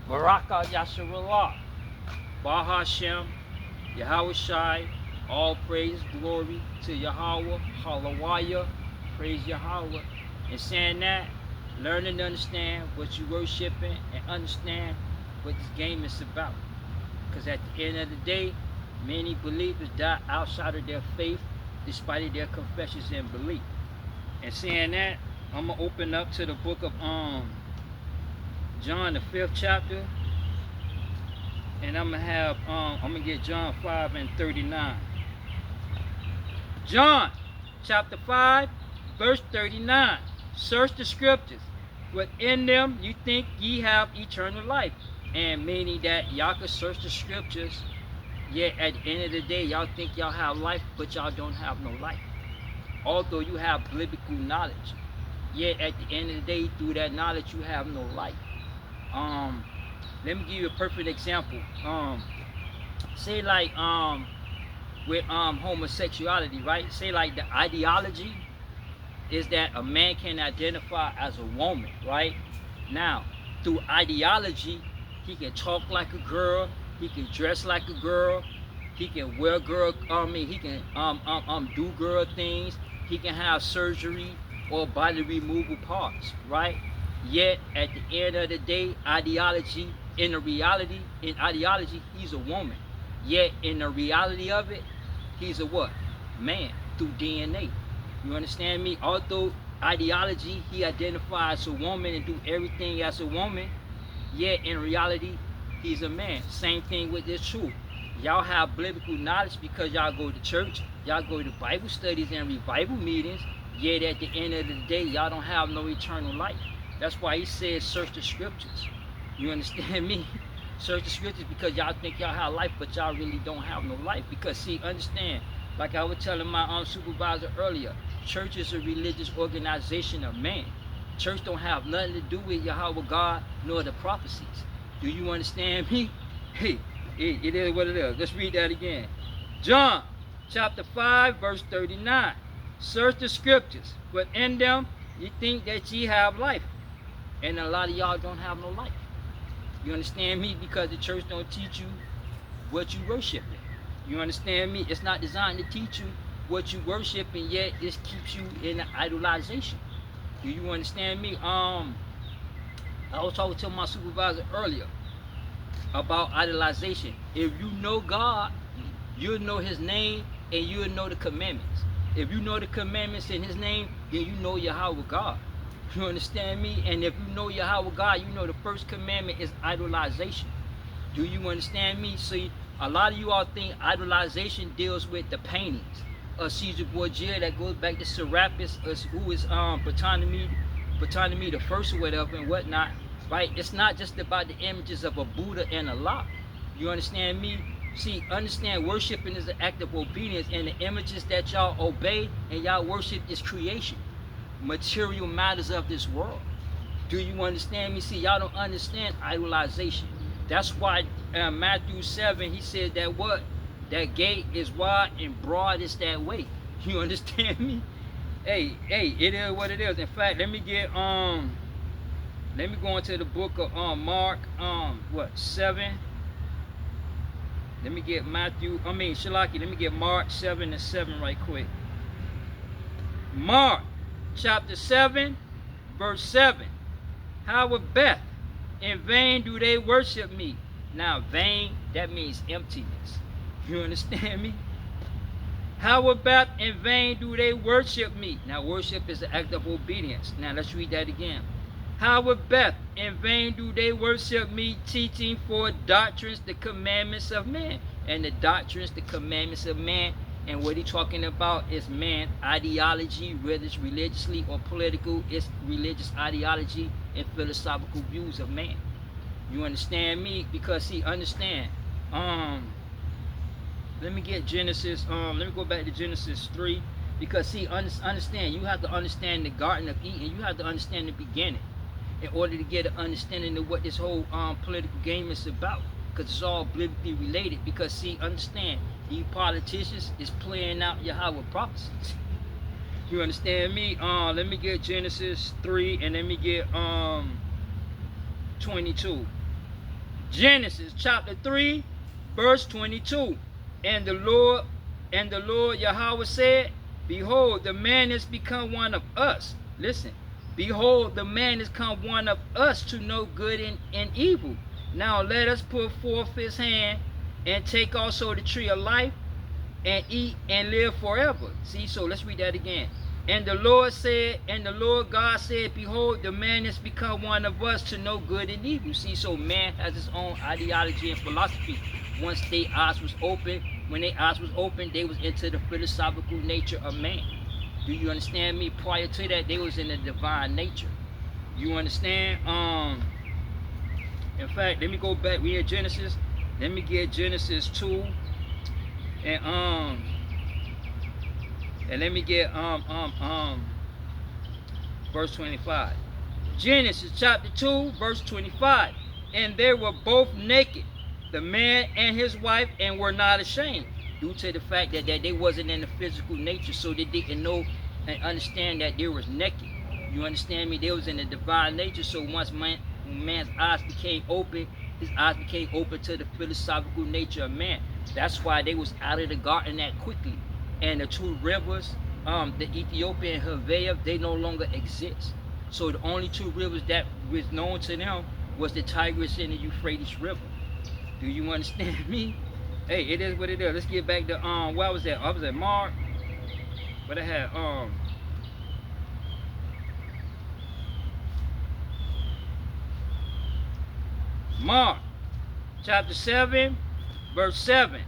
Baraka Yasharallah. Bahashem, Yahweh Shai, all praise, glory to Yahweh, Hallelujah, praise Yahweh. And saying that, learning to understand what you worshiping and understand what this game is about. Because at the end of the day, many believers die outside of their faith despite of their confessions and belief. And saying that, I'm going to open up to the book of John, the 5th chapter. And I'm gonna get John 5 and 39. John chapter 5, verse 39. Search the scriptures. Within them you think ye have eternal life. And meaning that y'all can search the scriptures, yet at the end of the day, y'all think y'all have life, but y'all don't have no life. Although you have biblical knowledge, yet at the end of the day, through that knowledge, you have no life. Let me give you a perfect example. Say like with homosexuality, right? Say like the ideology is that a man can identify as a woman, right? Now, through ideology, he can talk like a girl, he can dress like a girl, he can wear girl, he can do girl things, he can have surgery or body removal parts, right? Yet at the end of the day, ideology, in ideology, he's a woman. Yet in the reality of it, he's a what? Man, through DNA. You understand me? Although ideology, he identifies as a woman and do everything as a woman, yet in reality, he's a man. Same thing with this truth. Y'all have biblical knowledge because y'all go to church, y'all go to Bible studies and revival meetings, yet at the end of the day, y'all don't have no eternal life. That's why he says search the scriptures. You understand me? Search the scriptures because y'all think y'all have life, but y'all really don't have no life. Because see, understand, like I was telling my supervisor earlier, church is a religious organization of man. Church don't have nothing to do with Yahweh God nor the prophecies. Do you understand me? Hey, it is what it is. Let's read that again. John chapter 5, verse 39. Search the scriptures, but in them you think that ye have life. And a lot of y'all don't have no life. You understand me? Because the church don't teach you what you worshiping. You understand me? It's not designed to teach you what you worship, and yet this keeps you in the idolization. Do you understand me? I was talking to my supervisor earlier about idolization. If you know God, you'll know his name and you'll know the commandments. If you know the commandments in his name, then you know Yahweh God. You understand me? And if you know Yahweh God, you know the first commandment is idolization. Do you understand me? See, a lot of you all think idolization deals with the paintings of Caesar Borgia that goes back to Serapis, who is Ptolemy the first or whatever and whatnot, right? It's not just about the images of a Buddha and a lot. You understand me? See, understand worshiping is an act of obedience, and the images that y'all obey and y'all worship is creation. Material matters of this world. Do you understand me? See, y'all don't understand idolization. That's why Matthew 7, he said that what? That gate is wide and broad is that way. You understand me? Hey, it is what it is. In fact, let me go into the book of Mark, 7. Let me get Shalaki, let me get Mark 7 and 7 right quick. Mark chapter 7, verse 7. How Beth, in vain do they worship me. Now, vain, that means emptiness. You understand me? How Beth, in vain do they worship me. Now, worship is an act of obedience. Now, let's read that again. How Beth, in vain do they worship me, teaching for doctrines the commandments of man. And the doctrines, the commandments of man, and what he's talking about is man ideology, whether it's religiously or political, it's religious ideology and philosophical views of man. You understand me? Because see, understand. Let me get Genesis. Let me go back to Genesis 3. Because see, understand. You have to understand the Garden of Eden. You have to understand the beginning in order to get an understanding of what this whole political game is about. Because it's all biblically related. Because see, understand, these politicians is playing out Yahweh prophecies. You understand me? Let me get Genesis 3 and let me get 22. Genesis chapter 3, verse 22. And the Lord Yahweh said, Behold, the man is become one of us. Listen. Behold, the man is come one of us to know good and evil. Now let us put forth his hand and take also the tree of life and eat and live forever. See, so let's read that again. And the Lord God said, Behold, the man has become one of us to know good and evil. See, so man has his own ideology and philosophy. Once their eyes was open, when their eyes was open, they was into the philosophical nature of man. Do you understand me? Prior to that, they was in the divine nature. You understand? In fact, let me go back. We in Genesis. Let me get Genesis 2. And let me get verse 25. Genesis chapter 2, verse 25. And they were both naked, the man and his wife, and were not ashamed, due to the fact that they wasn't in the physical nature, so they didn't know and understand that they was naked. You understand me? They was in the divine nature, so once man's eyes became open, his eyes became open to the philosophical nature of man. That's why they was out of the garden that quickly. And the two rivers, the Ethiopia and Havea, they no longer exist. So the only two rivers that was known to them was the Tigris and the Euphrates River. Do you understand me? Hey, it is what it is. Let's get back to where was that? I was at Mark. But I had Mark chapter 7, verse 7.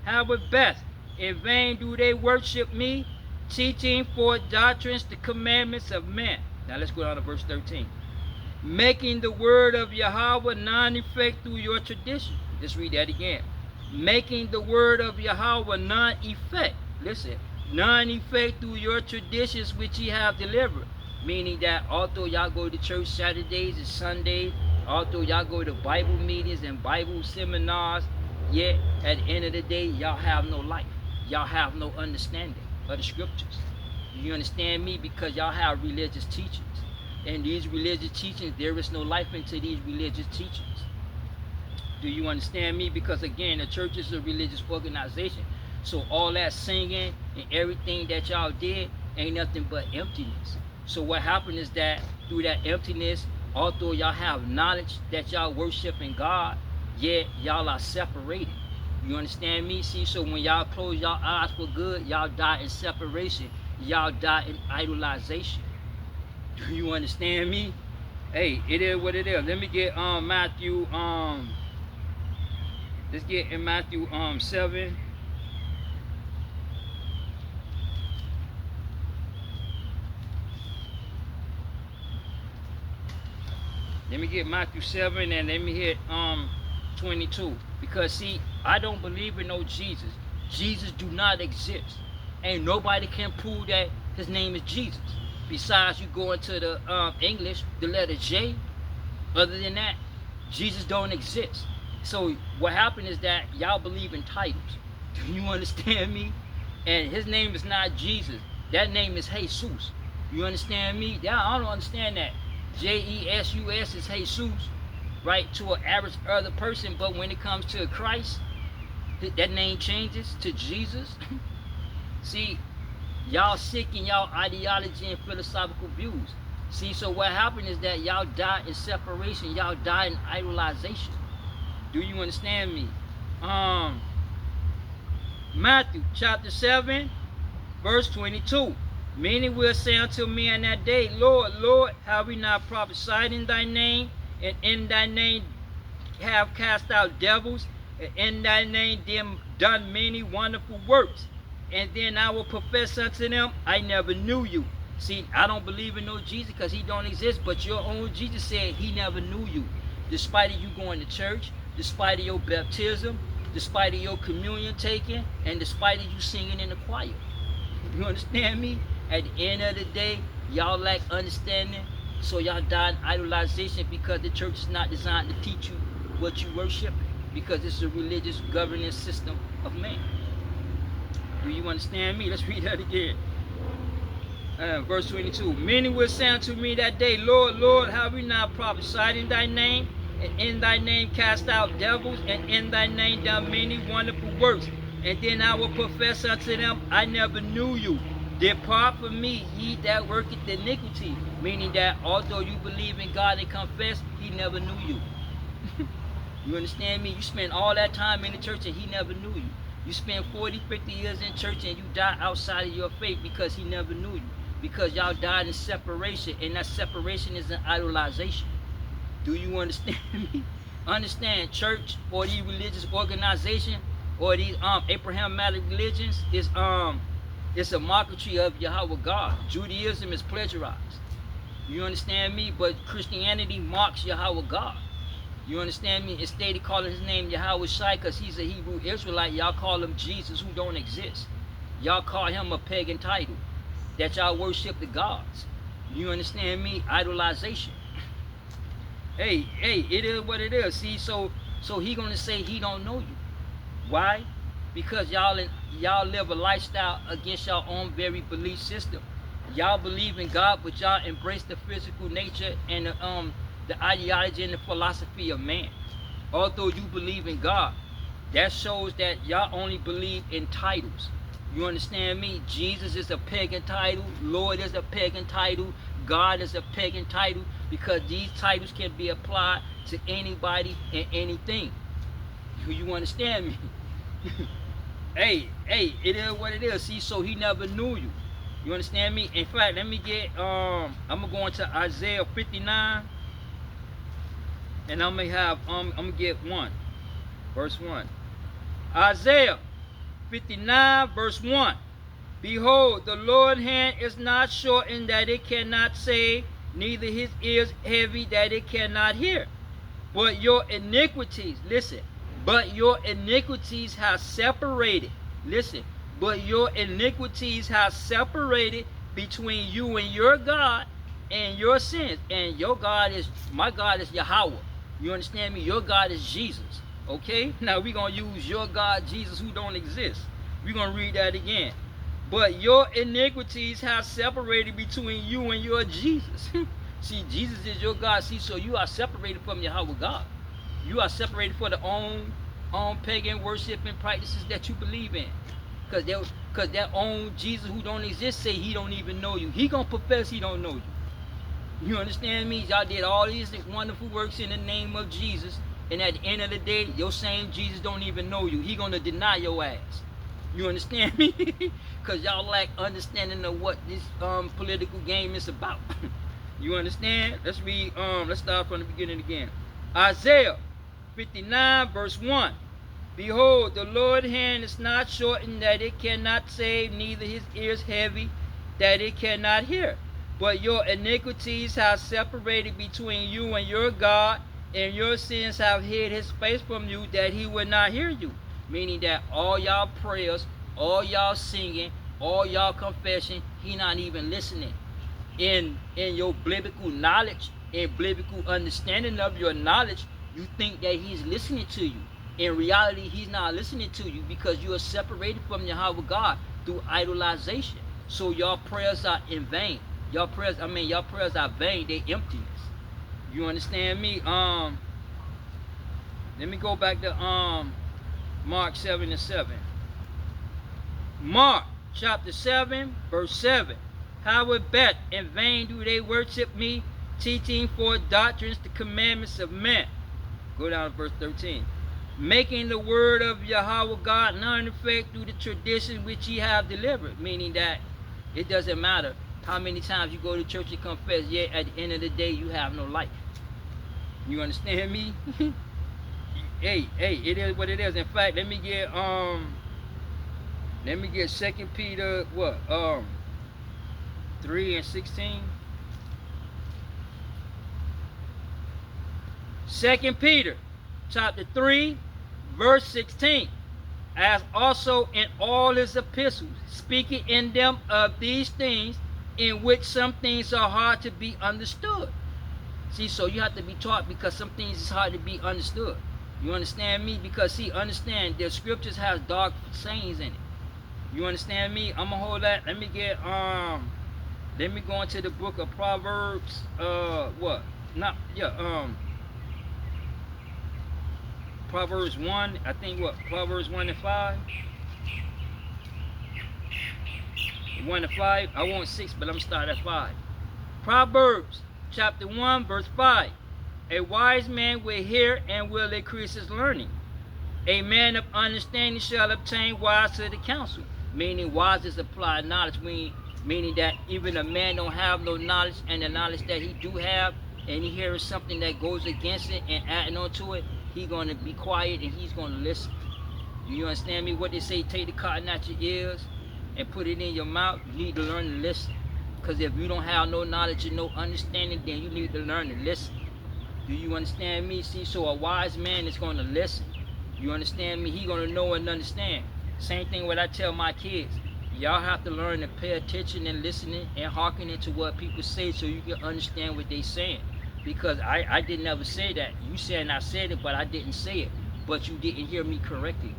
How it best, in vain do they worship me, teaching for doctrines the commandments of men. Now let's go down to verse 13. Making the word of Yahweh non-effect through your tradition. Let's read that again. Making the word of Yahweh non-effect. Listen, non-effect through your traditions which ye have delivered. Meaning that although y'all go to church Saturdays and Sundays, although y'all go to Bible meetings and Bible seminars, yet at the end of the day, y'all have no life. Y'all have no understanding of the scriptures. You understand me? Because y'all have religious teachings. And these religious teachings, there is no life into these religious teachings. Do you understand me? Because again, the church is a religious organization. So all that singing and everything that y'all did ain't nothing but emptiness. So what happened is that through that emptiness, although y'all have knowledge that y'all worshiping God, yet y'all are separated. You understand me? See, so when y'all close y'all eyes for good, y'all die in separation. Y'all die in idolization. Do you understand me? Hey, it is what it is. Let me get Matthew let's get in Matthew 7. Let me get Matthew 7 and let me hit 22. Because see, I don't believe in no Jesus. Jesus do not exist. Ain't nobody can prove that his name is Jesus. Besides you go into the English, the letter J. Other than that, Jesus don't exist. So what happened is that y'all believe in titles. Do you understand me? And his name is not Jesus. That name is Jesus. You understand me? I don't understand that. J-E-S-U-S is Jesus, right, to an average other person. But when it comes to Christ, that name changes to Jesus. See, y'all sick in y'all ideology and philosophical views. See, so what happened is that y'all die in separation. Y'all die in idolization. Do you understand me? Matthew chapter 7, verse 22. Many will say unto me in that day, Lord, Lord, have we not prophesied in thy name, and in thy name have cast out devils, and in thy name done many wonderful works? And then I will profess unto them, I never knew you. See, I don't believe in no Jesus because he don't exist, but your own Jesus said he never knew you. Despite of you going to church, despite of your baptism, despite of your communion taking, and despite of you singing in the choir. You understand me? At the end of the day, y'all lack understanding, so y'all die in idolization because the church is not designed to teach you what you worship, because it's a religious governance system of man. Do you understand me? Let's read that again. Verse 22. Many will say unto me that day, Lord, Lord, have we not prophesied in thy name? and in thy name cast out devils, and in thy name done many wonderful works. And then I will profess unto them, I never knew you. Depart from me, ye that worketh iniquity. Meaning that although you believe in God and confess, he never knew you. You understand me? You spend all that time in the church and he never knew you. You spend 40, 50 years in church and you die outside of your faith because he never knew you. Because y'all died in separation, and that separation is an idolization. Do you understand me? Understand, church or these religious organizations or these Abrahamic religions is it's a mockery of Yahweh God. Judaism is plagiarized. You understand me? But Christianity mocks Yahweh God. You understand me? Instead of calling his name Yahweh Shai because he's a Hebrew Israelite, y'all call him Jesus who don't exist. Y'all call him a pagan title that y'all worship the gods. You understand me? Idolization. Hey, it is what it is. See, so he gonna say he don't know you. Why? Because y'all live a lifestyle against your own very belief system. Y'all believe in God, but y'all embrace the physical nature and the ideology and the philosophy of man. Although you believe in God, that shows that y'all only believe in titles. You understand me? Jesus is a pagan title. Lord is a pagan title. God is a pagan title, because these titles can be applied to anybody and anything. You understand me? hey, it is what it is. See, so he never knew you. You understand me? In fact, let me get I'm gonna go into Isaiah 59, and I'm gonna get verse 1. Isaiah 59 verse 1. Behold, the Lord's hand is not shortened that it cannot save, neither his ears heavy that it cannot hear. But your iniquities, listen, but your iniquities have separated, listen, but your iniquities have separated between you and your God, and your sins. And your God is, my God is Yahweh. You understand me? Your God is Jesus. Okay? Now we're going to use your God, Jesus, who don't exist. We're going to read that again. But your iniquities have separated between you and your Jesus. See, Jesus is your God. See, so you are separated from Yahweh God. You are separated for the own pagan worship and practices that you believe in. Because that own Jesus who don't exist say he don't even know you. He going to profess he don't know you. You understand me? Y'all did all these wonderful works in the name of Jesus, and at the end of the day, your same Jesus don't even know you. He going to deny your ass. You understand me? Because y'all lack understanding of what this political game is about. You understand? Let's read, let's start from the beginning again. Isaiah 59 verse 1. Behold, the Lord's hand is not shortened that it cannot save, neither his ears heavy that it cannot hear. But your iniquities have separated between you and your God, and your sins have hid his face from you that he would not hear you. Meaning that all y'all prayers, all y'all singing, all y'all confession, he not even listening. In your biblical knowledge and biblical understanding of your knowledge, you think that he's listening to you. In reality, he's not listening to you, because you are separated from Yahweh God through idolization. So your prayers are in vain. Your prayers are vain. They emptiness. You understand me? Let me go back to Mark 7:7. Mark chapter 7 verse 7. How bet in vain do they worship me, teaching for doctrines the commandments of men. Go down to verse 13. Making the word of Yahweh God none effect through the tradition which ye have delivered. Meaning that it doesn't matter how many times you go to church and confess, yet at the end of the day you have no life. You understand me? Hey, it is what it is. In fact, let me get 2 Peter 3:16. 2 Peter chapter 3 verse 16. As also in all his epistles, speaking in them of these things, in which some things are hard to be understood. See, so you have to be taught, because some things is hard to be understood. You understand me? Because see, understand, the scriptures has dark sayings in it. You understand me? I'm gonna hold that. Let me go into the book of Proverbs. Proverbs 1, I think what, Proverbs 1 and 5? 1 and 5, I want 6, but I'm starting at 5. Proverbs chapter 1, verse 5. A wise man will hear and will increase his learning. A man of understanding shall obtain wise to the counsel. Meaning wise is applied knowledge, meaning that even a man don't have no knowledge, and the knowledge that he do have, and he hears something that goes against it and adding on to it, he gonna be quiet and he's gonna listen. Do you understand me? What they say, take the cotton out your ears and put it in your mouth. You need to learn to listen. Because if you don't have no knowledge and no understanding, then you need to learn to listen. Do you understand me? See, so a wise man is gonna listen. You understand me? He gonna know and understand. Same thing what I tell my kids. Y'all have to learn to pay attention and listening and hearkening to what people say so you can understand what they saying. Because I didn't ever say that. You saying I said it, but I didn't say it. But you didn't hear me correctly.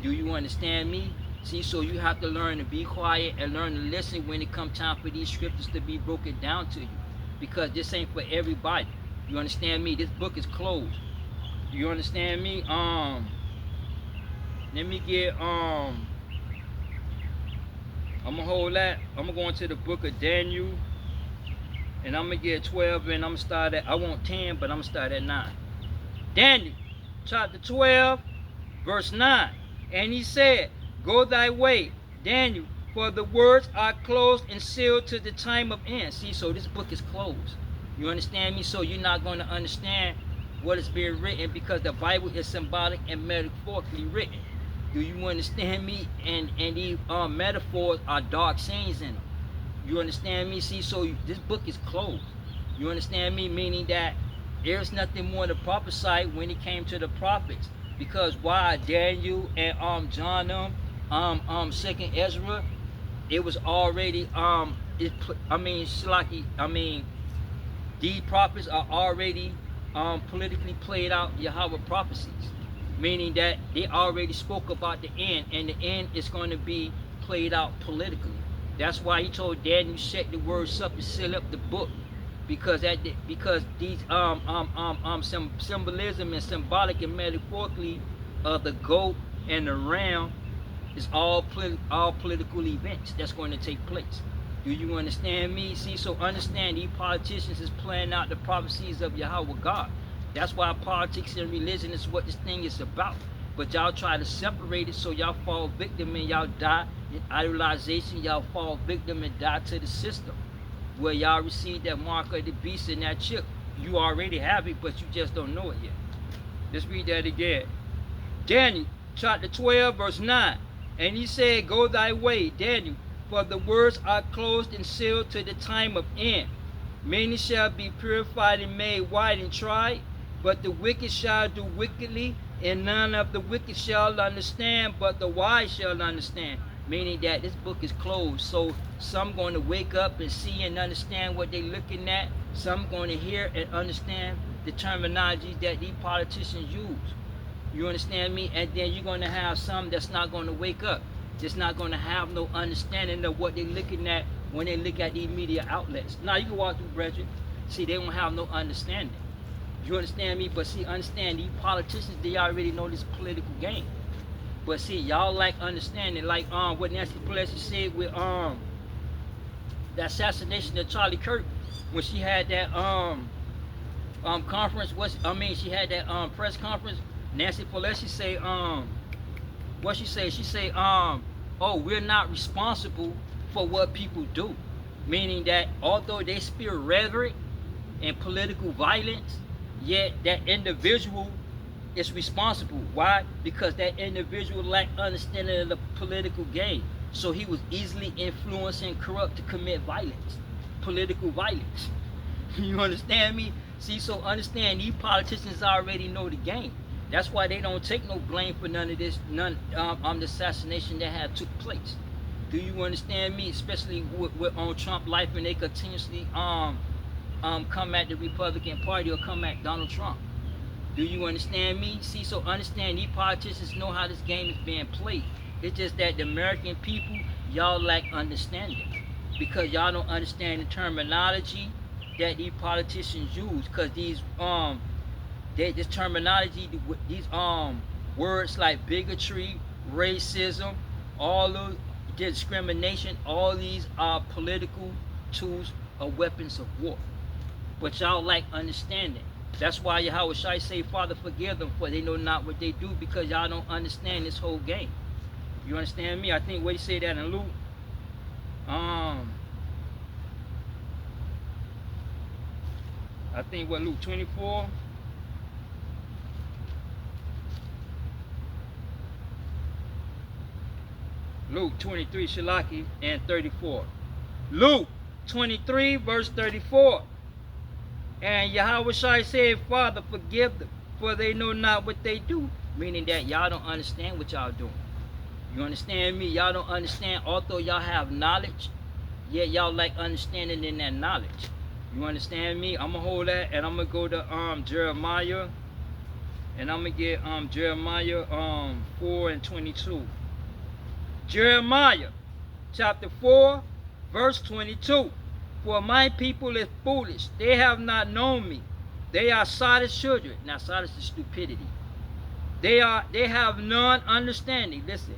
Do you understand me? See, so you have to learn to be quiet and learn to listen when it comes time for these scriptures to be broken down to you. Because this ain't for everybody. You understand me? This book is closed. Do you understand me? Let me get I'm gonna hold that. I'm gonna go into the book of Daniel, and I'm gonna get 12, and I'm gonna start at, I want 10, but I'm gonna start at 9. Daniel chapter 12, verse 9. And he said, go thy way, Daniel, for the words are closed and sealed to the time of end. See, so this book is closed. You understand me? So you're not going to understand what is being written, because the Bible is symbolic and metaphorically written. Do you understand me? And these metaphors are dark sayings in them. You understand me? See, so this book is closed. You understand me? Meaning that there's nothing more to prophesy when it came to the prophets. Because why Daniel and John, second Ezra, it was already these prophets are already politically played out Yahweh prophecies, meaning that they already spoke about the end, and the end is going to be played out politically. That's why he told Daniel, shut the words up and seal up the book, because these some symbolism and symbolic and metaphorically of the goat and the ram is all political events that's going to take place. Do you understand me? See, so understand these politicians is playing out the prophecies of Yahweh God. That's why politics and religion is what this thing is about. But y'all try to separate it, so y'all fall victim and y'all die in idolization. Y'all fall victim and die to the system, where y'all receive that mark of the beast and that chip. You already have it, but you just don't know it yet. Let's read that again. Daniel chapter 12, verse 9. And he said, go thy way, Daniel, for the words are closed and sealed to the time of end. Many shall be purified and made white and tried, but the wicked shall do wickedly, and none of the wicked shall understand, but the wise shall understand. Meaning that this book is closed. So some going to wake up and see and understand what they're looking at. Some going to hear and understand the terminology that these politicians use. You understand me? And then you're going to have some that's not going to wake up. Just not going to have no understanding of what they're looking at when they look at these media outlets. Now you can walk through, brethren. See, they don't have no understanding. You understand me? But see, understand these politicians, they already know this political game. But see, y'all like understanding, like what Nancy Pelosi said with the assassination of Charlie Kirk, when she had that conference. She had that press conference. Nancy Pelosi say what she say? She say oh, we're not responsible for what people do, meaning that although they spew rhetoric and political violence, yet that individual is responsible. Why? Because that individual lacked understanding of the political game. So he was easily influenced and corrupt to commit violence, political violence. You understand me? See, so understand these politicians already know the game. That's why they don't take no blame for none of this, the assassination that had took place. Do you understand me? Especially with on Trump life, and they continuously come at the Republican Party or come at Donald Trump. Do you understand me? See, so understand these politicians know how this game is being played. It's just that the American people, y'all lack understanding, because y'all don't understand the terminology that these politicians use. Because these this terminology, these words like bigotry, racism, all of discrimination, all these are political tools or weapons of war. But y'all like understanding. That's why Yahweh Shai say, Father, forgive them, for they know not what they do, because y'all don't understand this whole game. You understand me? I think what he say that in Luke. I think what Luke 24. Luke 23, Shalaki, and 34. Luke 23, verse 34. And Yahweh Shai said, Father, forgive them, for they know not what they do. Meaning that y'all don't understand what y'all doing. You understand me? Y'all don't understand, although y'all have knowledge, yet y'all like understanding in that knowledge. You understand me? I'm going to hold that, and I'm going to go to Jeremiah, and I'm going to get Jeremiah 4 and 22. Jeremiah chapter 4, verse 22. For my people is foolish, they have not known me. They are sottish children. Now sottish is stupidity. They have none understanding. Listen.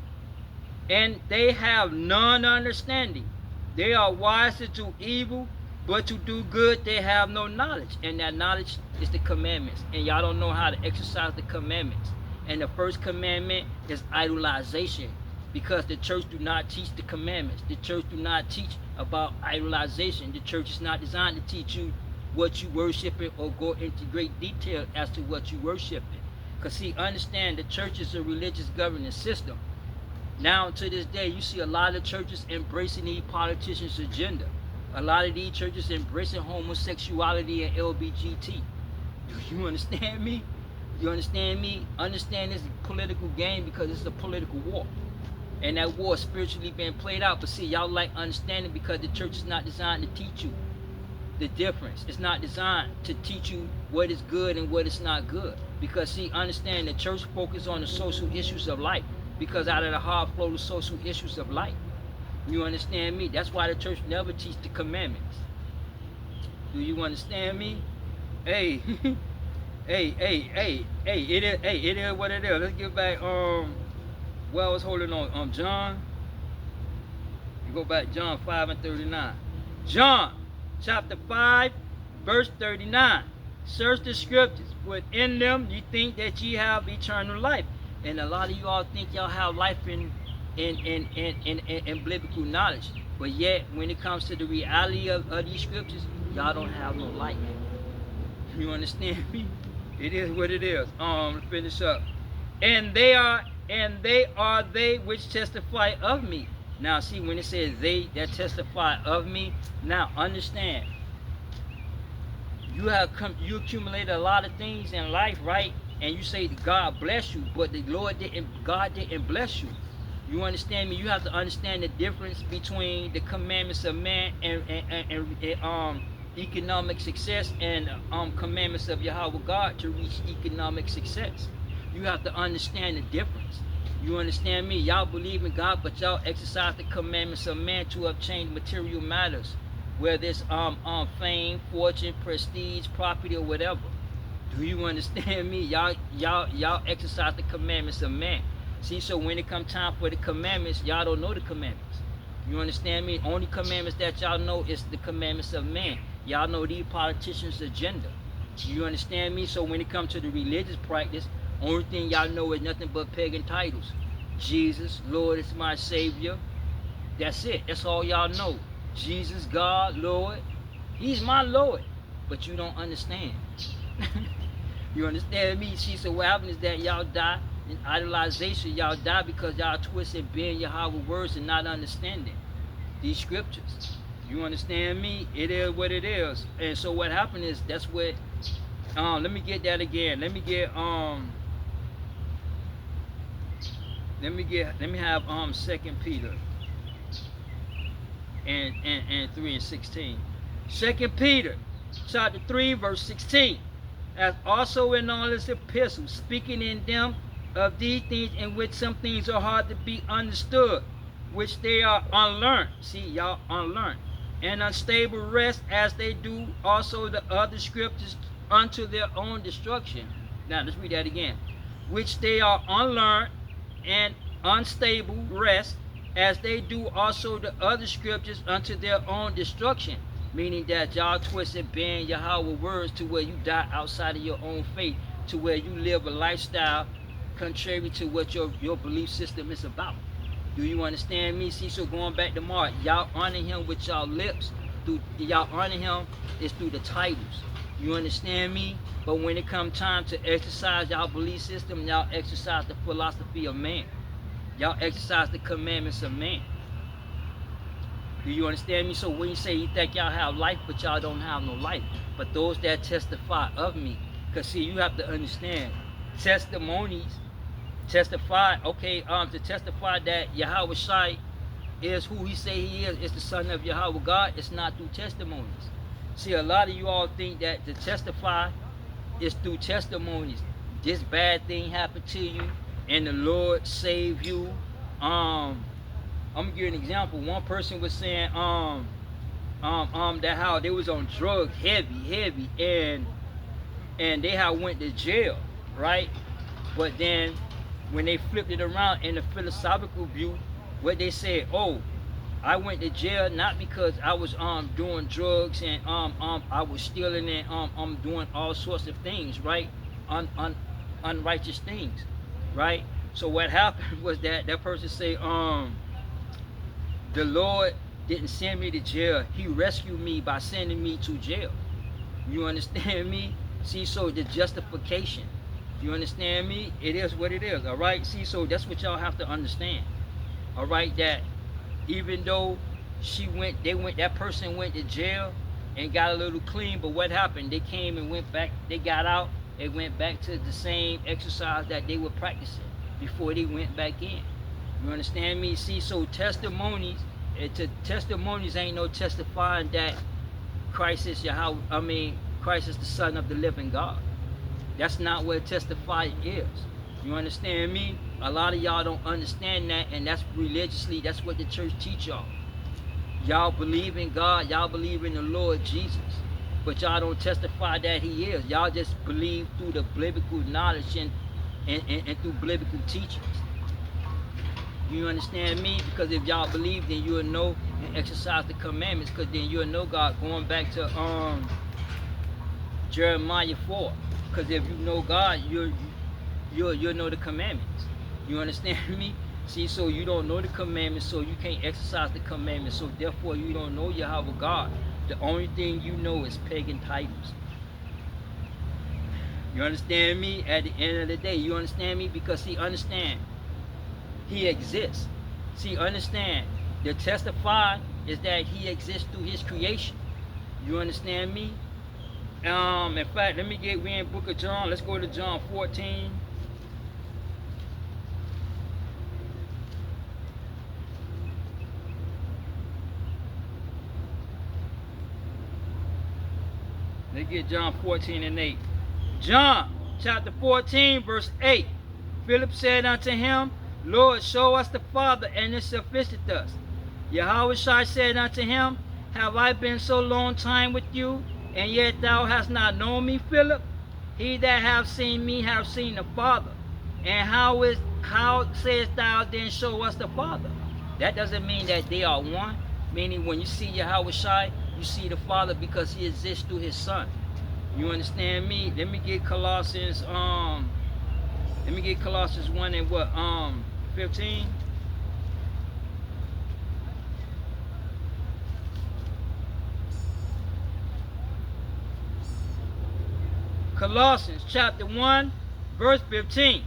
And they have none understanding. They are wise to do evil, but to do good they have no knowledge. And that knowledge is the commandments. And y'all don't know how to exercise the commandments. And the first commandment is idolization. Because the church do not teach the commandments. The church do not teach about idolization. The church is not designed to teach you what you worshiping or go into great detail as to what you worshiping. Because see, understand, the church is a religious governance system. Now to this day, you see a lot of churches embracing these politicians' agenda. A lot of these churches embracing homosexuality and LBGT. Do you understand me? You understand me? Understand this political game because it's a political war. And that war is spiritually being played out. But see, y'all like understanding because the church is not designed to teach you the difference. It's not designed to teach you what is good and what is not good. Because see, understand the church focuses on the social issues of life. Because out of the heart flow the social issues of life. You understand me? That's why the church never teaches the commandments. Do you understand me? Hey, it is what it is. Let's get back well, I was holding on John. You go back John 5 and 39. John chapter 5 verse 39. Search the scriptures, for in them you think that ye have eternal life. And a lot of you all think y'all have life in biblical knowledge. But yet when it comes to the reality of these scriptures, y'all don't have no life. You understand me? It is what it is. Let's finish up. And they are they which testify of me. Now see, when it says they that testify of me, now understand, you accumulated a lot of things in life, right? And you say God bless you, but God didn't bless you. You understand me? You have to understand the difference between the commandments of man and economic success and commandments of Yahweh God to reach economic success. You have to understand the difference. You understand me? Y'all believe in God, but y'all exercise the commandments of man to obtain material matters, whether it's fame, fortune, prestige, property, or whatever. Do you understand me? Y'all exercise the commandments of man. See, so when it comes time for the commandments, y'all don't know the commandments. You understand me? Only commandments that y'all know is the commandments of man. Y'all know these politicians' agenda. You understand me? So when it comes to the religious practice, only thing y'all know is nothing but pagan titles. Jesus, Lord is my Savior. That's it. That's all y'all know. Jesus, God, Lord. He's my Lord. But you don't understand. You understand me? See, so what happens is that y'all die in idolization. Y'all die because y'all twist and bend Yahweh words and not understanding these scriptures. You understand me? It is what it is. And so what happened is that's what let me get that again. Let me have 2 Peter and 3 and 16. 2 Peter chapter 3 verse 16. As also in all his epistles, speaking in them of these things in which some things are hard to be understood, which they are unlearned. See, y'all unlearned. And unstable rest, as they do also the other scriptures unto their own destruction. Now let's read that again. Which they are unlearned and unstable rest, as they do also the other scriptures unto their own destruction. Meaning that y'all twist and bend Yahweh words to where you die outside of your own faith, to where you live a lifestyle contrary to what your belief system is about. Do you understand me? See, so going back to Mark, y'all honor him with y'all lips. Y'all honor him is through the titles. You understand me? But when it come time to exercise y'all belief system, y'all exercise the philosophy of man. Y'all exercise the commandments of man. Do you understand me? So when you say you think y'all have life, but y'all don't have no life. But those that testify of me, because see, you have to understand, testimonies testify, okay, to testify that Yahweh Shai is who he say he is the son of Yahweh God, it's not through testimonies. See, a lot of you all think that to testify is through testimonies. This bad thing happened to you and the Lord saved you. I'm gonna give you an example. One person was saying that how they was on drugs heavy and they had went to jail, right? But then when they flipped it around in the philosophical view, what they said, oh, I went to jail not because I was doing drugs and I was stealing and doing all sorts of things, right? Unrighteous things, right? So what happened was that person say, the Lord didn't send me to jail. He rescued me by sending me to jail. You understand me? See, so the justification. You understand me? It is what it is, all right? See, so that's what y'all have to understand, all right? That even though that person went to jail and got a little clean, but what happened? They came and went back. They got out and went back to the same exercise that they were practicing before they went back in. You understand me? See, so testimonies ain't no testifying that Christ is Christ is the Son of the living God. That's not what testifying is. You understand me? A lot of y'all don't understand that, and that's religiously, that's what the church teach y'all. Y'all believe in God, y'all believe in the Lord Jesus, but y'all don't testify that he is. Y'all just believe through the biblical knowledge and through biblical teachings. You understand me? Because if y'all believe, then you'll know and exercise the commandments, because then you'll know God. Going back to Jeremiah 4. Because if you know God, you'll know the commandments. You understand me? See, so you don't know the commandments, so you can't exercise the commandments. So therefore, you don't know Yahweh God. The only thing you know is pagan titles. You understand me? At the end of the day, you understand me? Because see, understand, he exists. See, understand, the testify is that he exists through his creation. You understand me? In fact, we in book of John. Let's go to John 14. Let's get John 14 and 8. John chapter 14 verse 8. Philip said unto him, Lord, show us the Father, and it sufficeth us. Yahweh Shai said unto him, have I been so long time with you, and yet thou hast not known me, Philip? He that hath seen me hath seen the Father. And how sayest thou then, show us the Father? That doesn't mean that they are one. Meaning when you see Yahweh Shai, you see the Father because he exists through his Son. You understand me? Let me get Colossians 1 and what? 15. Colossians chapter 1 verse 15.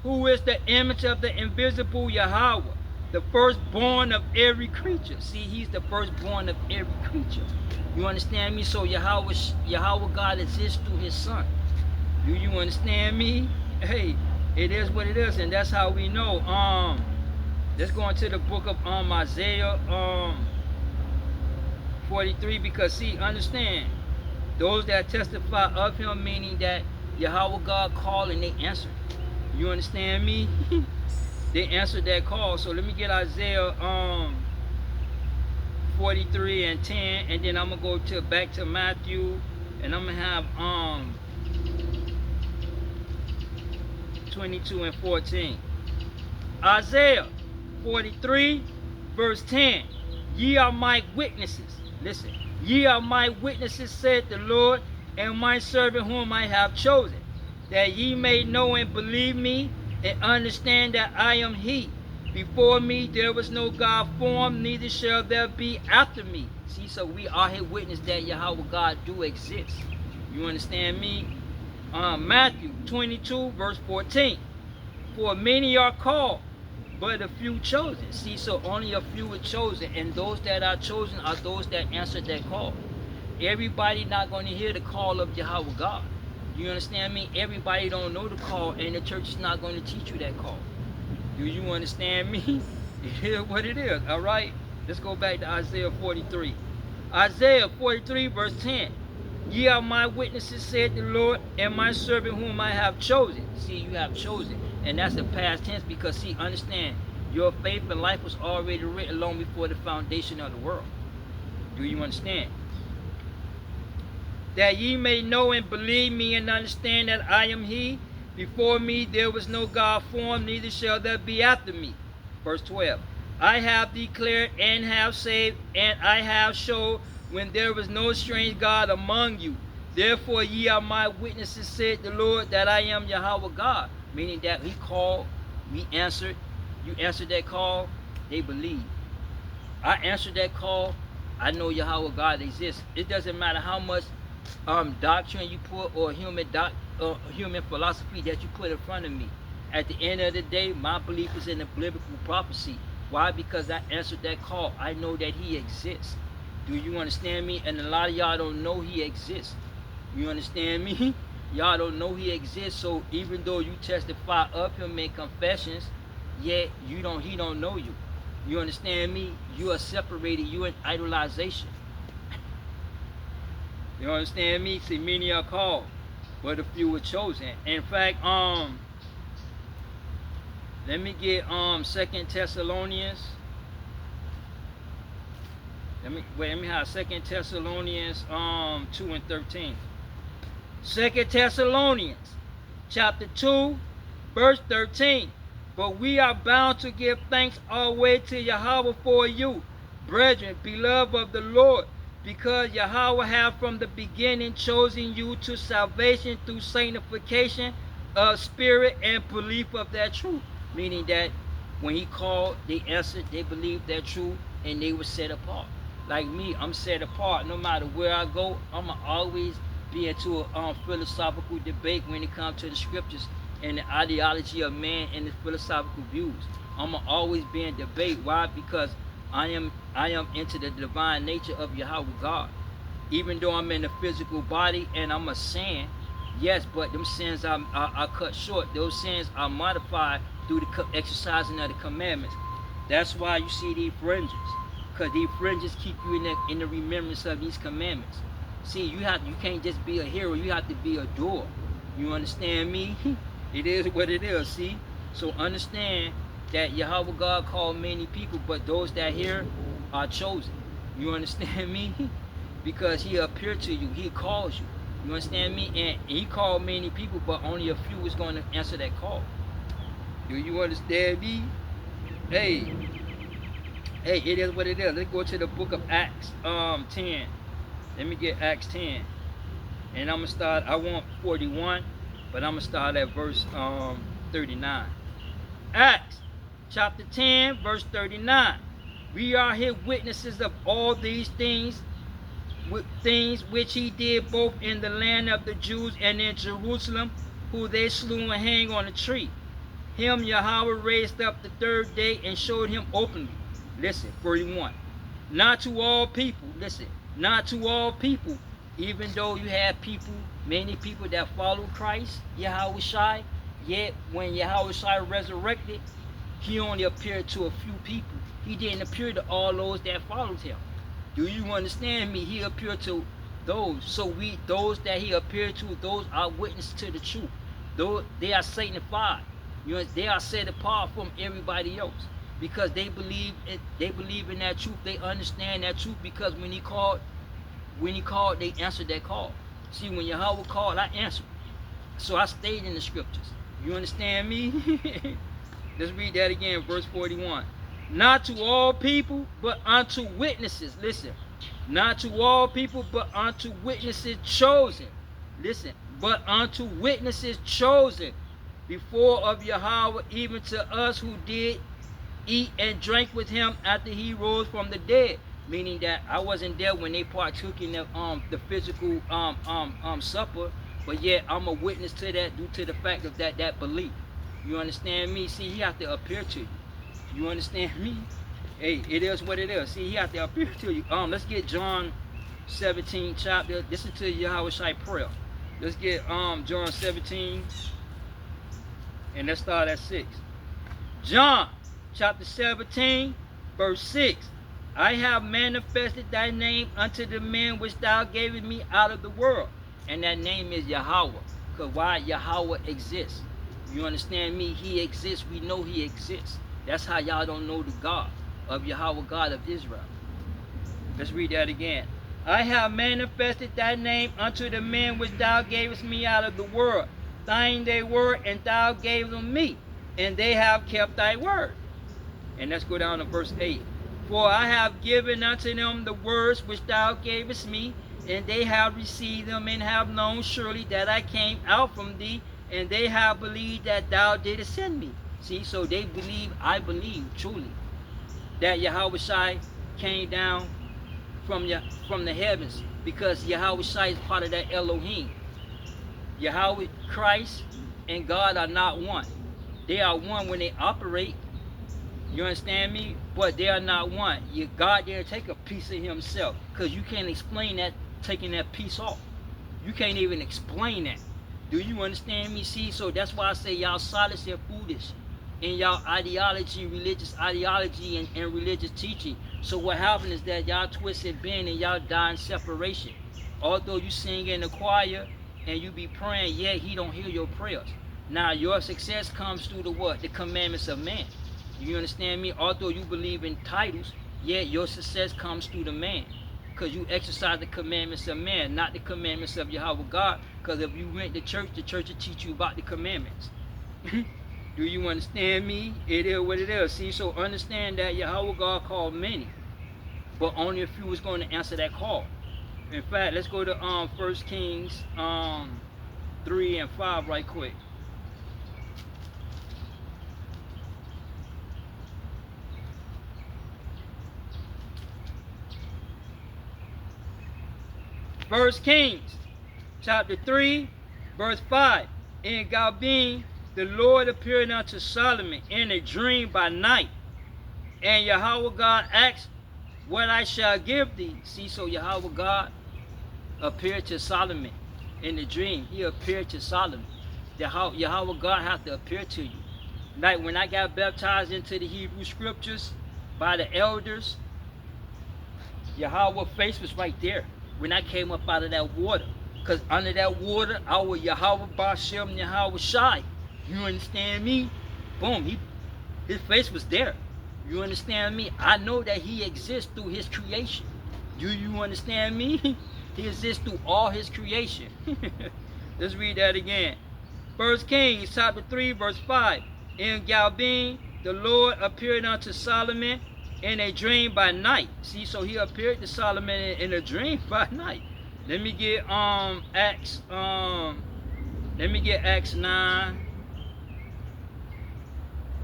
Who is the image of the invisible Yahweh, the firstborn of every creature. See, he's the firstborn of every creature. You understand me? So Yahweh God exists through his Son. Do you understand me? Hey, it is what it is, and that's how we know. Let's go into the book of Isaiah 43, because see, understand, those that testify of him, meaning that Yahweh God called and they answered. You understand me? They answered that call. So let me get Isaiah 43 and 10, and then I'm gonna go back to Matthew And I'm gonna have 22 and 14. Isaiah 43, verse 10. Ye are my witnesses. Listen. Ye are my witnesses, said the Lord, and my servant whom I have chosen, that ye may know and believe me, and understand that I am he. Before me there was no God formed, neither shall there be after me. See, so we are his witness that Yahweh God do exist. You understand me? Matthew 22, verse 14. For many are called, but a few chosen. See, so only a few are chosen, and those that are chosen are those that answered that call. Everybody not going to hear the call of Yahweh God. You understand me? Everybody don't know the call, and the church is not going to teach you that call. Do you understand me? It is what it is, all right? Let's go back to Isaiah 43. Isaiah 43, verse 10. Ye are my witnesses, said the Lord, and my servant whom I have chosen. See, you have chosen. And that's the past tense because, see, understand, your faith and life was already written long before the foundation of the world. Do you understand? That ye may know and believe me and understand that I am he. Before me there was no God formed, neither shall there be after me. Verse 12. I have declared and have saved, and I have showed when there was no strange God among you. Therefore ye are my witnesses, said the Lord, that I am Yahweh God. Meaning that he called, we answered. You answered that call, they believe. I answered that call, I know Yahweh God exists. It doesn't matter how much doctrine you put or human philosophy that you put in front of me. At the end of the day, my belief is in the biblical prophecy. Why? Because I answered that call. I know that he exists. Do you understand me? And a lot of y'all don't know he exists. You understand me? Y'all don't know he exists. So even though you testify of him in confessions, yet he don't know you. You understand me? You are separated. You in idolization. You understand me? See, many are called, but a few were chosen. In fact, let me get 2 Thessalonians. Let me have 2 Thessalonians 2 and 13. 2 Thessalonians chapter 2, verse 13. But we are bound to give thanks always to Yahweh for you, brethren, beloved of the Lord, because Yahweh hath from the beginning chosen you to salvation through sanctification of spirit and belief of that truth. Meaning that when he called, they answered, they believed that truth, and they were set apart. Like me, I'm set apart. No matter where I go, I'm going to always be into a philosophical debate when it comes to the scriptures and the ideology of man and the philosophical views. I'm going to always be in debate. Why? Because I am into the divine nature of Yahweh God. Even though I'm in the physical body and I'm a sin, yes, but them sins are cut short. Those sins are modified through the exercising of the commandments. That's why you see these fringes, because these fringes keep you in the remembrance of these commandments. See, you can't just be a hero. You have to be a doer. You understand me? It is what it is. See, so understand that Yahweh God called many people, but those that hear are chosen. You understand me? Because he appeared to you, he calls you. You understand me? And he called many people, but only a few is going to answer that call. Do you understand me? Hey, it is what it is. Let's go to the book of Acts 10. Let me get Acts 10. And I'm going to start, I want 41, but I'm going to start at verse 39. Acts chapter 10, verse 39. We are here witnesses of all these things which he did both in the land of the Jews and in Jerusalem, who they slew and hanged on a tree. Him Yahweh raised up the third day and showed him openly. Listen, 41. Not to all people, listen, not to all people, even though you have people, many people that follow Christ, Yahweh Shai, yet when Yahweh Shai resurrected, he only appeared to a few people. He didn't appear to all those that followed him. Do you understand me? He appeared to those. So those that he appeared to, those are witnesses to the truth. Those, they are sanctified. They are set apart from everybody else because they believe in that truth. They understand that truth because when he called, they answered that call. See, when Yahweh called, I answered. So I stayed in the scriptures. You understand me? Let's read that again, verse 41. Not to all people, but unto witnesses. Listen. Not to all people, but unto witnesses chosen. Listen. But unto witnesses chosen before of Yahweh, even to us who did eat and drank with him after he rose from the dead. Meaning that I wasn't there when they partook in the physical supper, but yet I'm a witness to that due to the fact of that belief. You understand me? See, he have to appear to you. You understand me? Hey, it is what it is. See, he have to appear to you. Let's get John 17 chapter. Listen to Yahweh Shai prayer. Let's get John 17, and let's start at 6. John chapter 17, verse 6. I have manifested thy name unto the men which thou gavest me out of the world. And that name is Yahweh. Because why? Yahweh exists. You understand me? He exists. We know he exists. That's how y'all don't know the God of Yahweh, God of Israel. Let's read that again. I have manifested thy name unto the men which thou gavest me out of the world. Thine they were, and thou gavest them me, and they have kept thy word. And let's go down to verse 8. For I have given unto them the words which thou gavest me, and they have received them, and have known surely that I came out from thee, and they have believed that thou didst send me. See, so they believe, I believe truly, that Yahweh Shai came down from the heavens, because Yahweh Shai is part of that Elohim. Yahweh, Christ, and God are not one. They are one when they operate. You understand me? But they are not one. God didn't take a piece of himself, because you can't explain that, taking that piece off. You can't even explain that. Do you understand me? See, so that's why I say y'all solid and foolish in y'all ideology, religious ideology, and religious teaching. So what happened is that y'all twist and bend, and y'all die in separation. Although you sing in the choir and you be praying, yet he don't hear your prayers. Now your success comes through the what? The commandments of man. You understand me? Although you believe in titles, yet your success comes through the man. Because you exercise the commandments of man, not the commandments of Yahweh God. Because if you went to church, the church will teach you about the commandments. Do you understand me? It is what it is. See, so understand that Yahweh God called many, but only a few was going to answer that call. In fact, let's go to 1 Kings 3 and 5 right quick. First Kings chapter 3 verse 5. In Galbin the Lord appeared unto Solomon in a dream by night, and Yahweh God asked, what I shall give thee. See, so Yahweh God appeared to Solomon in the dream. He appeared to Solomon. Yahweh God have to appear to you. Like when I got baptized into the Hebrew scriptures by the elders, Yahweh's face was right there when I came up out of that water. Because under that water, I was Yahweh Bashem, Yahweh Shai. You understand me? Boom, his face was there. You understand me? I know that he exists through his creation. Do you understand me? He exists through all his creation. Let's read that again. 1 Kings chapter 3 verse 5. In Galbin the Lord appeared unto Solomon in a dream by night. See, so he appeared to Solomon in a dream by night. Let me get Acts 9.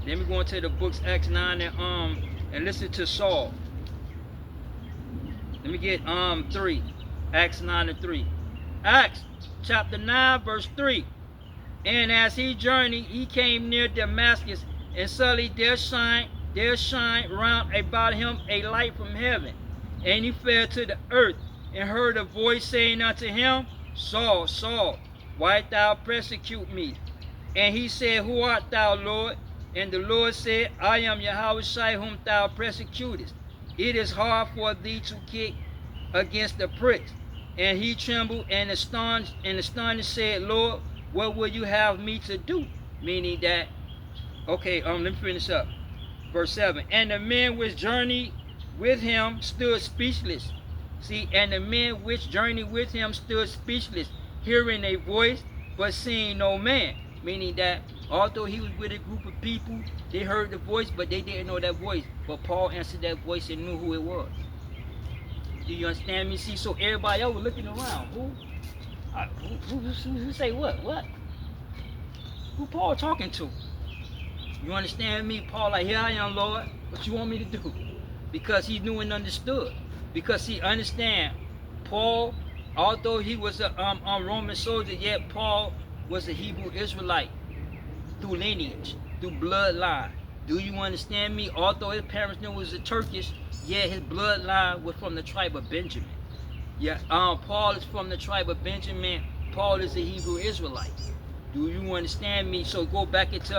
Let me go into the books Acts 9 and listen to Saul. Let me get 3. Acts 9 and 3. Acts chapter 9 verse 3. And as he journeyed, he came near Damascus, and suddenly there shined round about him a light from heaven. And he fell to the earth, and heard a voice saying unto him, Saul, Saul, why thou persecute me? And he said, Who art thou, Lord? And the Lord said, I am Yahweh Shai, whom thou persecutest. It is hard for thee to kick against the pricks. And he trembled and astonished said, Lord, what will you have me to do? Meaning that, okay, let me finish up. Verse 7. And the men which journeyed with him stood speechless, See, and the men which journeyed with him stood speechless, hearing a voice, but seeing no man. Meaning that although he was with a group of people, they heard the voice, but they didn't know that voice. But Paul answered that voice and knew who it was. Do you understand me? See, so everybody else was looking around. Who say what? What? Who Paul talking to? You understand me? Paul like, here I am, Lord. What you want me to do? Because he knew and understood. Because he understand Paul, although he was a Roman soldier, yet Paul was a Hebrew Israelite through lineage, through bloodline. Do you understand me? Although his parents knew he was a Turkish, yet his bloodline was from the tribe of Benjamin. Yeah, Paul is from the tribe of Benjamin. Paul is a Hebrew Israelite. Do you understand me? So go back into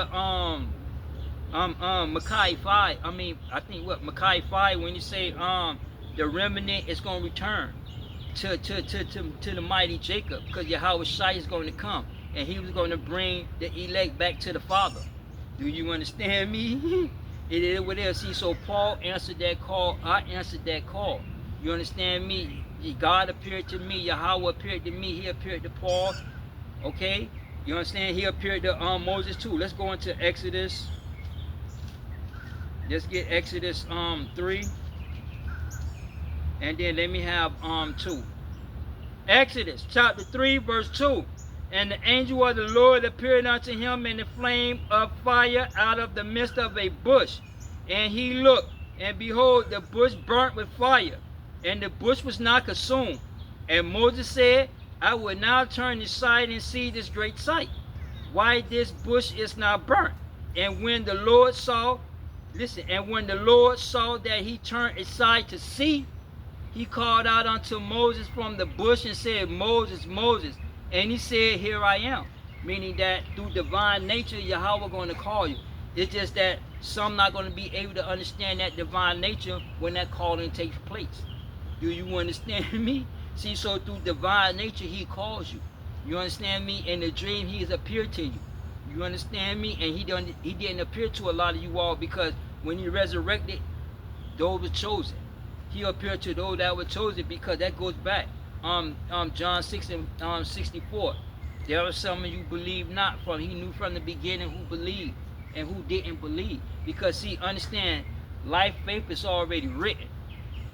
Malachi 5. I think what Malachi 5 when you say the remnant is going to return to the mighty Jacob, because Yahweh Shai is going to come and he was going to bring the elect back to the Father. Do you understand me? It is what it is. See, so Paul answered that call. I answered that call. You understand me? God appeared to me. Yahweh appeared to me. He appeared to Paul. Okay? You understand? He appeared to Moses too. Let's go into Exodus. Let's get Exodus 3. And then let me have 2. Exodus chapter 3 verse 2. And the angel of the Lord appeared unto him in the flame of fire out of the midst of a bush. And he looked, and behold, the bush burnt with fire, and the bush was not consumed. And Moses said, I will now turn aside and see this great sight, why this bush is not burnt. And when the Lord saw, and when the Lord saw that he turned aside to see, he called out unto Moses from the bush and said, Moses, Moses. And he said, here I am. Meaning that through divine nature, Yahweh going to call you. It's just that some not going to be able to understand that divine nature when that calling takes place. Do you understand me? See, so through divine nature, he calls you. You understand me? In the dream, he has appeared to you. You understand me? And he didn't appear to a lot of you all, because when he resurrected, those were chosen. He appeared to those that were chosen, because that goes back. John 6 and 64. There are some of you believe not, from he knew from the beginning who believed and who didn't believe. Because see, understand, life, faith is already written.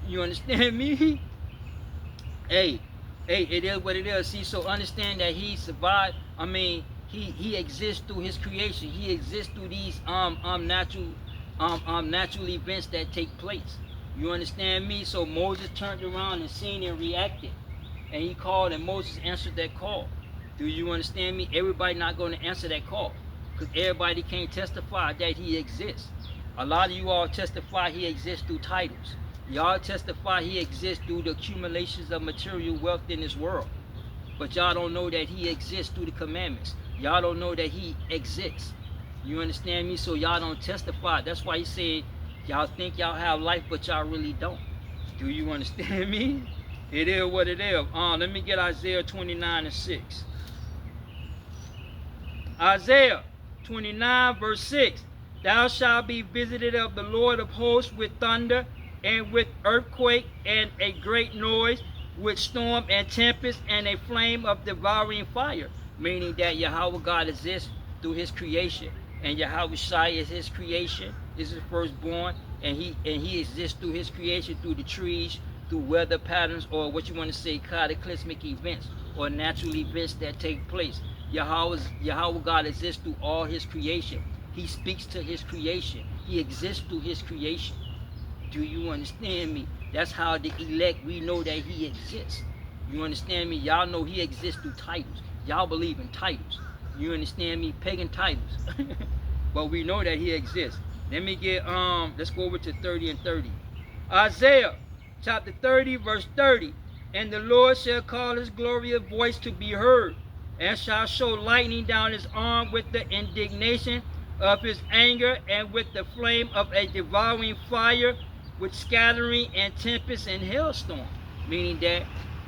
You understand me? Hey, it is what it is. See, so understand that he survived. He exists through his creation. He exists through these natural events that take place. You understand me? So Moses turned around and seen and reacted. And he called, and Moses answered that call. Do you understand me? Everybody not going to answer that call, because everybody can't testify that he exists. A lot of you all testify he exists through titles. Y'all testify he exists through the accumulations of material wealth in this world. But y'all don't know that he exists through the commandments. Y'all don't know that he exists. You understand me? So y'all don't testify. That's why he said, y'all think y'all have life, but y'all really don't. Do you understand me? It is what it is. Let me get Isaiah 29 and 6. Isaiah 29 verse 6. Thou shalt be visited of the Lord of hosts with thunder and with earthquake and a great noise, with storm and tempest and a flame of devouring fire. Meaning that Yahweh God exists through his creation. And Yahweh Shai is his creation, is his firstborn, and he exists through his creation, through the trees, through weather patterns, or what you want to say, cataclysmic events or natural events that take place. Yahweh God exists through all his creation. He speaks to his creation. He exists through his creation. Do you understand me? That's how the elect, we know that he exists. You understand me? Y'all know he exists through titles. Y'all believe in titles. You understand me? Pagan titles. But we know that he exists. Let me get, let's go over to 30 and 30. Isaiah chapter 30 verse 30. And the Lord shall call his glorious voice to be heard, and shall show lightning down his arm with the indignation of his anger, and with the flame of a devouring fire, with scattering and tempest and hailstorm. Meaning that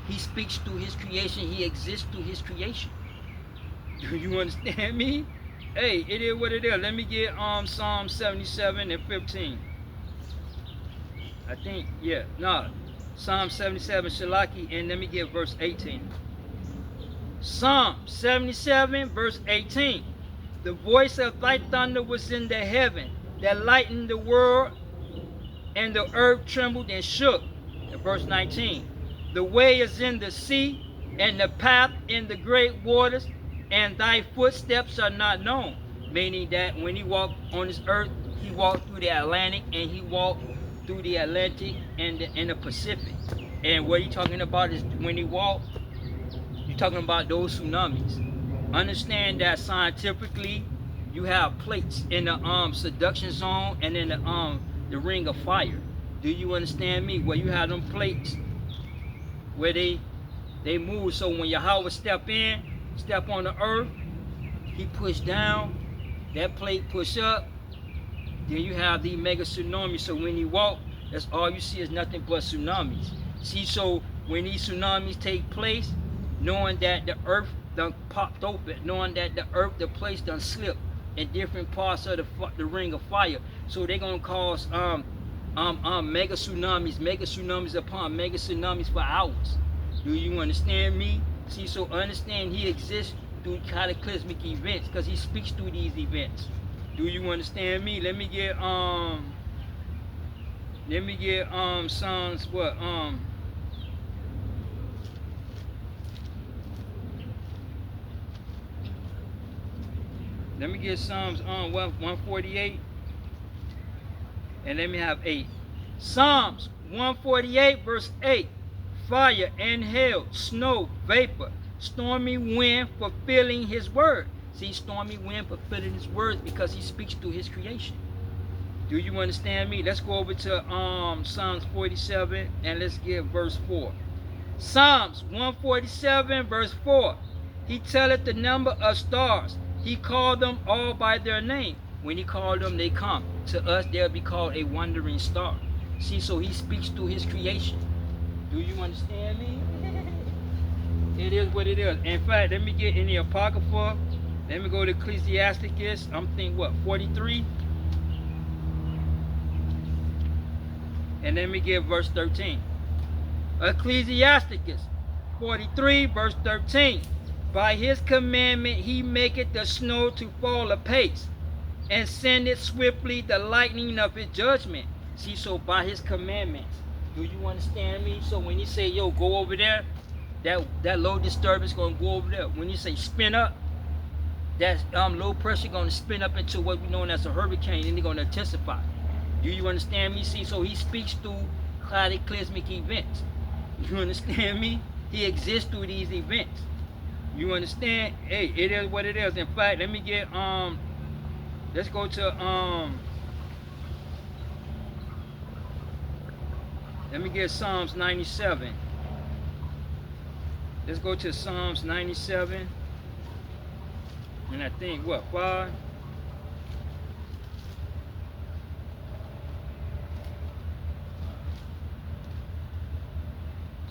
he speaks through his creation. He exists through his creation. Do you understand me? Hey, it is what it is. Let me get Psalm 77 and 15. I think, yeah, no. Psalm 77, Shalaki, and let me get verse 18. Psalm 77, verse 18. The voice of thy thunder was in the heaven, that lightened the world, and the earth trembled and shook. Verse 19. The way is in the sea, and the path in the great waters, and thy footsteps are not known. Meaning that when he walked on this earth, he walked through the Atlantic, and he walked through the Atlantic and the Pacific. And what he's talking about is when he walked, you're talking about those tsunamis. Understand that scientifically, you have plates in the seduction zone and in the ring of fire. Do you understand me? Where you have them plates where they move. So when Yahweh step on the earth, he push down, that plate push up. Then you have the mega tsunami. So when you walk, that's all you see is nothing but tsunamis. See, so when these tsunamis take place, knowing that the earth done popped open, knowing that the earth, the place done slipped in different parts of the ring of fire. So they're gonna cause mega tsunamis upon mega tsunamis for hours. Do you understand me? See, so understand he exists through cataclysmic events because he speaks through these events. Do you understand me? Let me get Psalms what let me get Psalms 148 and let me have 8. Psalms 148 verse 8. Fire and hail, snow, vapor, stormy wind fulfilling his word. See, stormy wind fulfilling his words because he speaks through his creation. Do you understand me? Let's go over to Psalms 47 and let's get verse 4. Psalms 147 verse 4. He telleth the number of stars. He called them all by their name. When he called them, they come. To us, they'll be called a wandering star. See, so he speaks through his creation. Do you understand me? It is what it is. In fact, let me get in the Apocrypha. Let me go to Ecclesiasticus. I'm thinking, what, 43? And let me get verse 13. Ecclesiasticus 43, verse 13. By his commandment he maketh the snow to fall apace, and sendeth swiftly the lightning of his judgment. See, so by his commandments. Do you understand me? So when you say, yo, go over there, that low disturbance going to go over there. When you say spin up, that low pressure going to spin up into what we know as a hurricane, and they're going to intensify. Do you understand me? See, so he speaks through cataclysmic events. You understand me? He exists through these events. You understand? Hey, it is what it is. In fact, let me get let's go to let me get Psalms 97. Let's go to Psalms 97. And I think what, 5?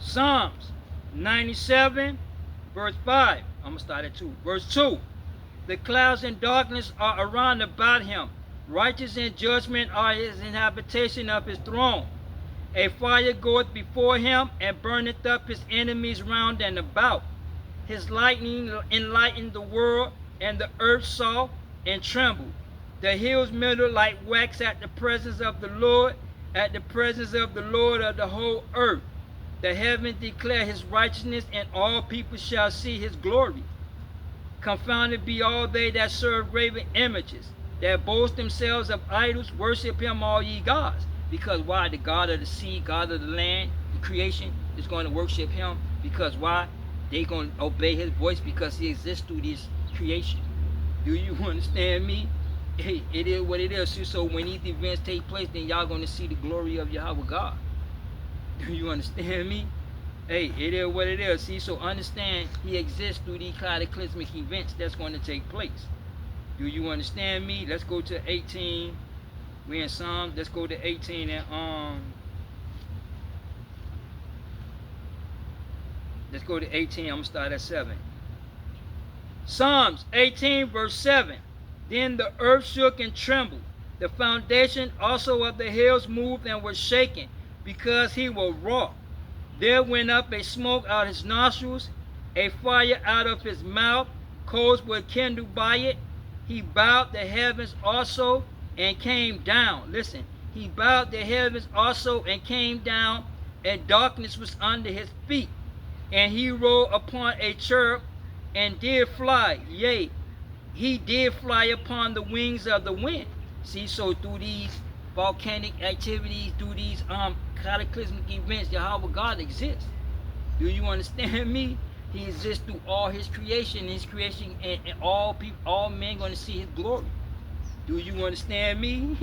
Psalms 97 verse 5. I'm going to start at 2. Verse 2. The clouds and darkness are around about him. Righteous and judgment are his habitation of his throne. A fire goeth before him, and burneth up his enemies round and about. His lightning enlightened the world, and the earth saw and trembled. The hills melted like wax at the presence of the Lord, at the presence of the Lord of the whole earth. The heavens declare his righteousness, and all people shall see his glory. Confounded be all they that serve graven images, that boast themselves of idols. Worship him, all ye gods. Because why? The God of the sea, God of the land, the creation is going to worship him. Because why? They're going to obey his voice because he exists through this creation. Do you understand me? Hey, it is what it is. So when these events take place, then y'all going to see the glory of Yahweh God. Do you understand me? Hey, it is what it is. See, so understand he exists through these cataclysmic events that's going to take place. Do you understand me? Let's go to 18. We're in Psalms. Let's go to 18 and let's go to 18. I'm gonna start at 7. Psalms 18 verse 7. Then the earth shook and trembled. The foundation also of the hills moved and was shaken, because he was wroth. There went up a smoke out of his nostrils, a fire out of his mouth, coals were kindled by it. He bowed the heavens also and came down. Listen, he bowed the heavens also and came down, and darkness was under his feet. And he rode upon a cherub and did fly. Yea, he did fly upon the wings of the wind. See, so through these volcanic activities, through these cataclysmic events, Yahweh God exists. Do you understand me? He exists through all his creation, and all people, all men going to see his glory. Do you understand me?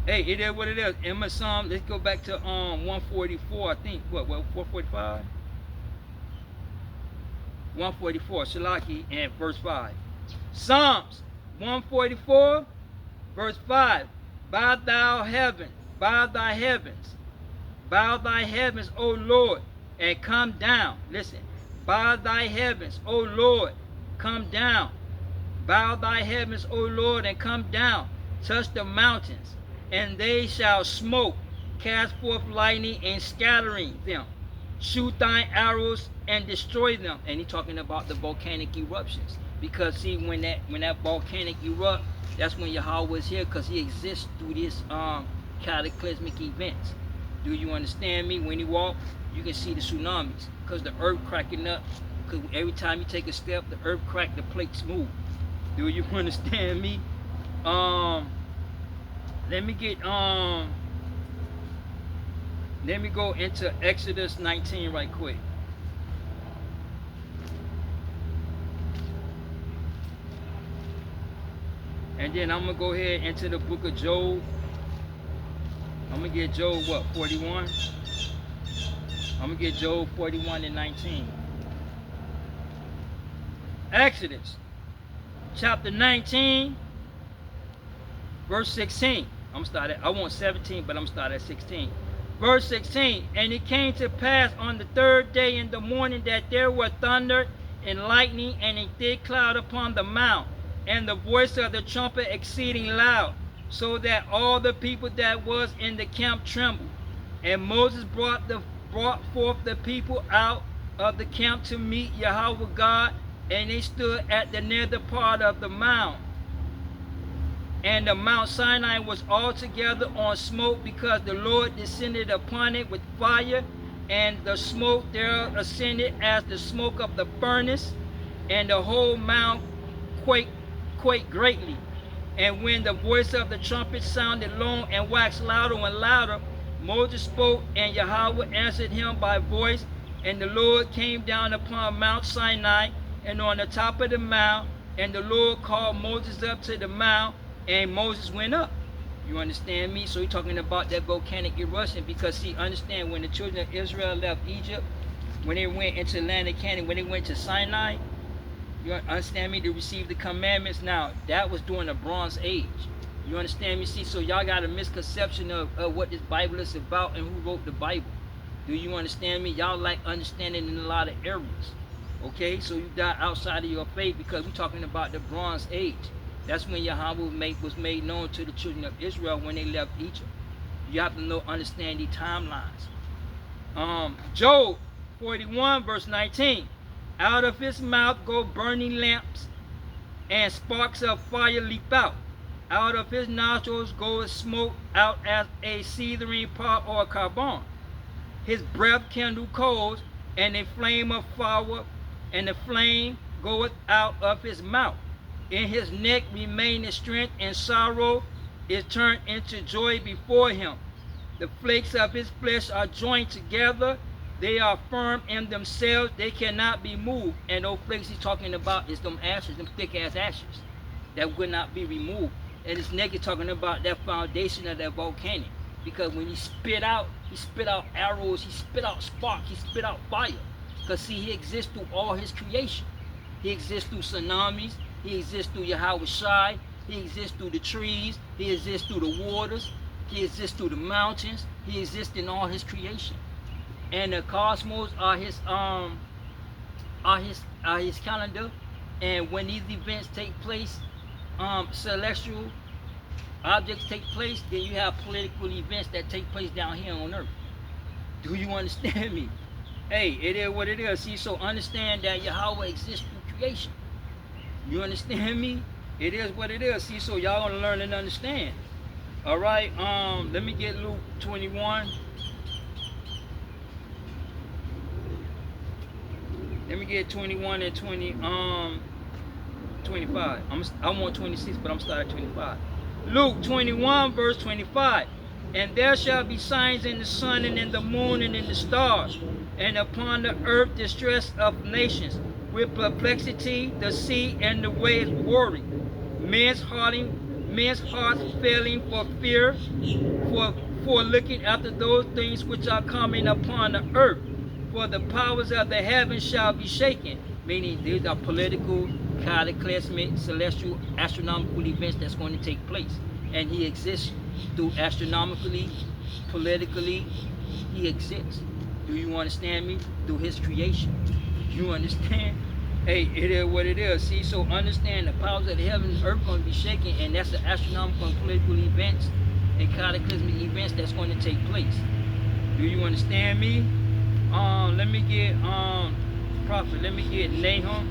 Hey, it is what it is. In my Psalm, let's go back to 144, I think. What 445? 144, Shalaki, and verse 5. Psalms 144, verse 5. Bow thy heavens, bow thy heavens, bow thy heavens, O Lord, and come down. Listen, bow thy heavens, O Lord, come down. Bow thy heavens, O Lord, and come down. Touch the mountains, and they shall smoke. Cast forth lightning and scattering them. Shoot thine arrows and destroy them. And he's talking about the volcanic eruptions. Because see, when that volcanic erupt, that's when Yahweh is here, because he exists through this cataclysmic events. Do you understand me? When he walk, you can see the tsunamis, because the earth cracking up. Because every time you take a step, the earth crack, the plates move. Do you understand me? Let me go into Exodus 19 right quick. And then I'm going to go ahead into the book of Job. I'm going to get Job, what, 41? I'm going to get Job 41 and 19. Exodus chapter 19, verse 16. I want 17, but I'm starting at 16. Verse 16. And it came to pass on the third day in the morning that there were thunder and lightning and a thick cloud upon the mount, and the voice of the trumpet exceeding loud, so that all the people that was in the camp trembled. And Moses brought forth the people out of the camp to meet Yahweh God, and they stood at the nether part of the mount. And the Mount Sinai was altogether on smoke, because the Lord descended upon it with fire, and the smoke there ascended as the smoke of the furnace, and the whole mount quaked greatly. And when the voice of the trumpet sounded long and waxed louder and louder, Moses spoke, and Yahweh answered him by voice. And the Lord came down upon Mount Sinai and on the top of the mount, and the Lord called Moses up to the mount, and Moses went up. You understand me? So he's talking about that volcanic eruption, because see, understand, when the children of Israel left Egypt, when they went into the land of Canaan, when they went to Sinai, you understand me, to receive the commandments. Now, that was during the Bronze Age. You understand me? See, so y'all got a misconception of what this Bible is about and who wrote the Bible. Do you understand me? Y'all lack understanding in a lot of areas. Okay, so you die outside of your faith, because we're talking about the Bronze Age. That's when Yahweh was made known to the children of Israel when they left Egypt. You have to understand these timelines. Job 41 verse 19. Out of his mouth go burning lamps, and sparks of fire leap out. Out of his nostrils goeth smoke out as a seething pot or a carbon. His breath kindle coals, and a flame of fire, and the flame goeth out of his mouth. In his neck remaineth strength, and sorrow is turned into joy before him. The flakes of his flesh are joined together. They are firm in themselves. They cannot be moved. And those flakes he's talking about is them ashes, them thick ass ashes that will not be removed. And his neck is talking about that foundation of that volcanic. Because when he spit out arrows, he spit out sparks, he spit out fire. Because see, he exists through all his creation. He exists through tsunamis. He exists through Yahweh Shai. He exists through the trees. He exists through the waters. He exists through the mountains. He exists in all his creation. And the cosmos are his calendar. And when these events take place, celestial objects take place, then you have political events that take place down here on earth. Do you understand me? Hey, it is what it is. See, so understand that Yahweh exists through creation. You understand me? It is what it is. See, so y'all gonna learn and understand. All right. Let me get Luke 21. Let me get 21 and 25. I want 26, but I'm starting at 25. Luke 21, verse 25. And there shall be signs in the sun and in the moon and in the stars, and upon the earth distress of nations, with perplexity, the sea and the waves warring, men's hearts failing for fear, for looking after those things which are coming upon the earth. For the powers of the heavens shall be shaken, meaning these are political, cataclysmic, celestial, astronomical events that's going to take place. And he exists through astronomically, politically, he exists. Do you understand me? Through his creation. You understand? Hey, it is what it is. See, so understand the powers of the heavens and earth going to be shaken, and that's the astronomical and political events and cataclysmic events that's going to take place. Do you understand me? Let me get prophet. Let me get Nahum.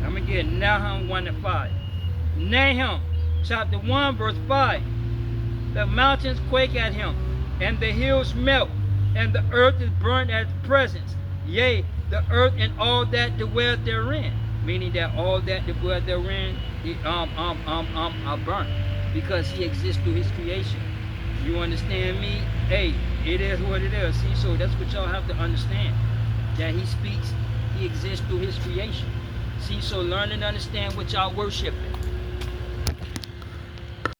I'm gonna get Nahum 1 and 5. Nahum chapter 1 verse 5. The mountains quake at him, and the hills melt, and the earth is burnt at his presence. Yea, the earth and all that dwell therein. Meaning that all that dwell therein are burnt, because he exists through his creation. You understand me? Hey, it is what it is. See, so that's what y'all have to understand. That he speaks, he exists through his creation. See, so learn and understand what y'all worshiping.